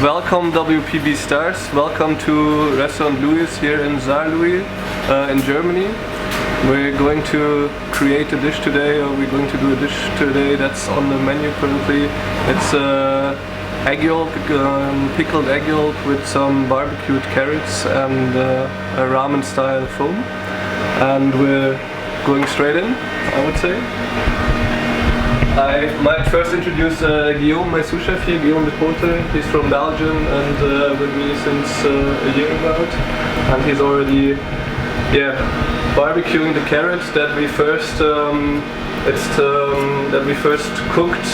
Welcome WPB stars, welcome to Restaurant Louis here in Saarlouis in Germany. We're going to create a dish today, or we're going to do a dish today that's on the menu currently. It's egg yolk, pickled egg yolk with some barbecued carrots and a ramen style foam. And we're going straight in, I would say. I might first introduce Guillaume, my sous chef here, Guillaume de Pote. He's from Belgium and with me since a year about. And he's already barbecuing the carrots that we first cooked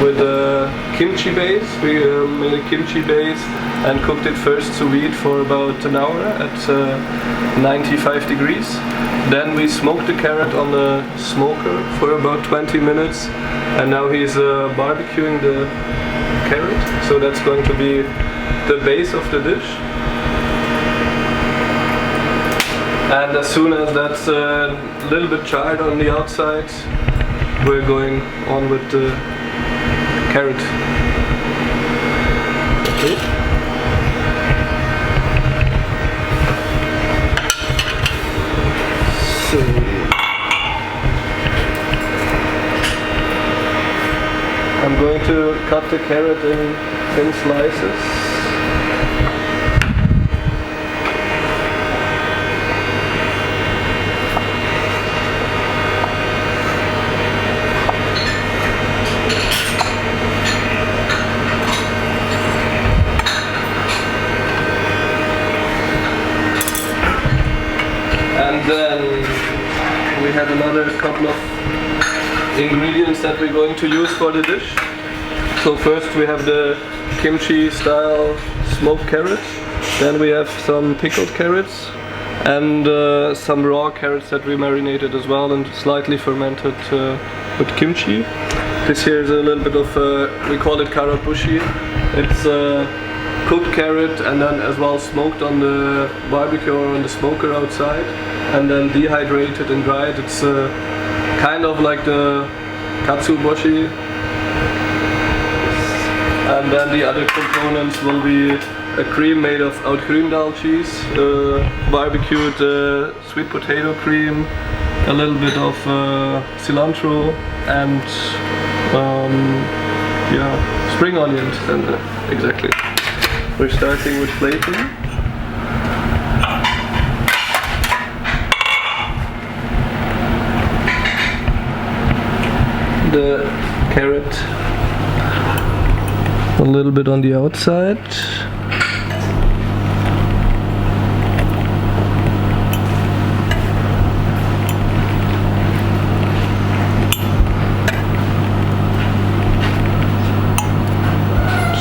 with a kimchi base. We made a kimchi base and cooked it first sous vide for about an hour at 95 degrees. Then we smoked the carrot on the smoker for about 20 minutes, and now he's barbecuing the carrot. So that's going to be the base of the dish. And as soon as that's a little bit charred on the outside, we're going on with the carrot. Okay. So I'm going to cut the carrot in thin slices. And then we have another couple of ingredients that we're going to use for the dish. So first we have the kimchi style smoked carrots. Then we have some pickled carrots and some raw carrots that we marinated as well and slightly fermented with kimchi. This here is a little bit of we call it karabushi. It's cooked carrot and then as well smoked on the barbecue or on the smoker outside, and then dehydrated and dried. It's kind of like the katsuobushi. And then the other components will be a cream made of Oud-Groendal cheese, barbecued sweet potato cream, a little bit of cilantro, and spring onions. And exactly. We're starting with plating. The carrot a little bit on the outside.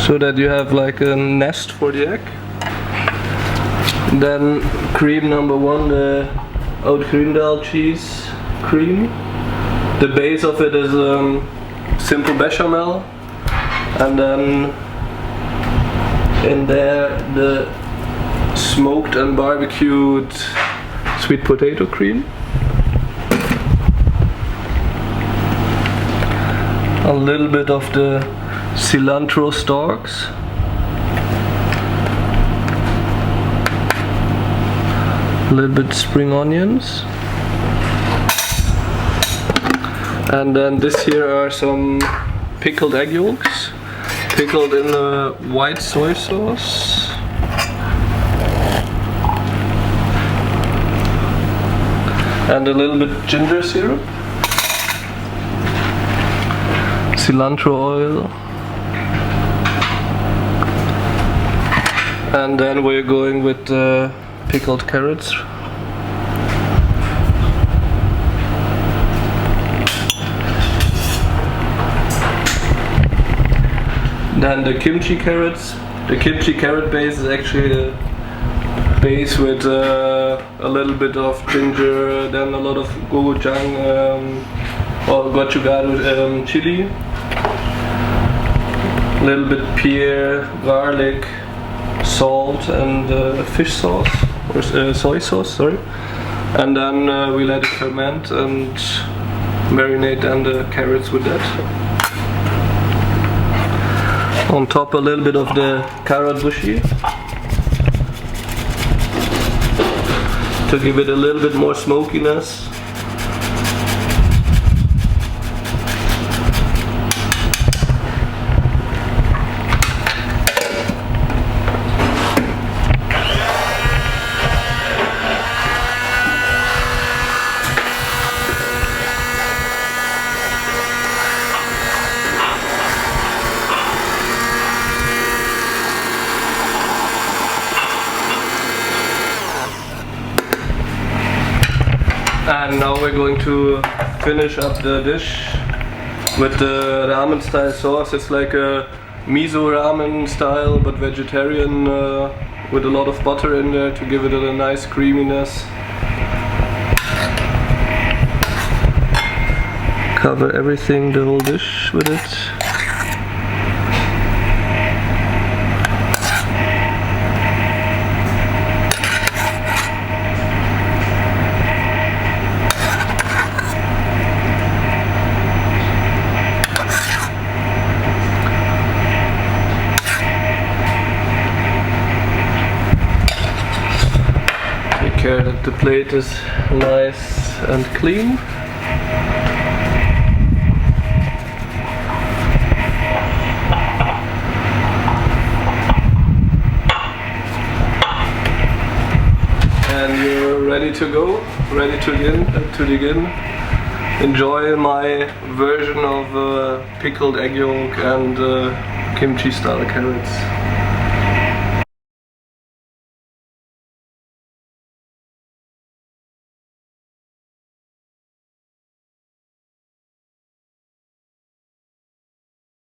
So that you have like a nest for the egg. Then cream number one, the Oud-Groendal cheese cream. The base of it is simple bechamel, and then in there the smoked and barbecued sweet potato cream. A little bit of the cilantro stalks. A little bit spring onions. And then this here are some pickled egg yolks, pickled in a white soy sauce. And a little bit ginger syrup. Cilantro oil. And then we're going with pickled carrots. Then the kimchi carrots. The kimchi carrot base is actually a base with a little bit of ginger, then a lot of gochujang or gochugaru chili, a little bit pear, garlic, salt, and fish sauce or soy sauce. Sorry. And then we let it ferment and marinate then the carrots with that. On top a little bit of the carrot bushi to give it a little bit more smokiness. And now we're going to finish up the dish with the ramen style sauce. It's like a miso ramen style but vegetarian with a lot of butter in there to give it a nice creaminess. Cover everything, the whole dish with it. Care that the plate is nice and clean. And you're ready to go, ready to dig in. Enjoy my version of pickled egg yolk and kimchi style carrots.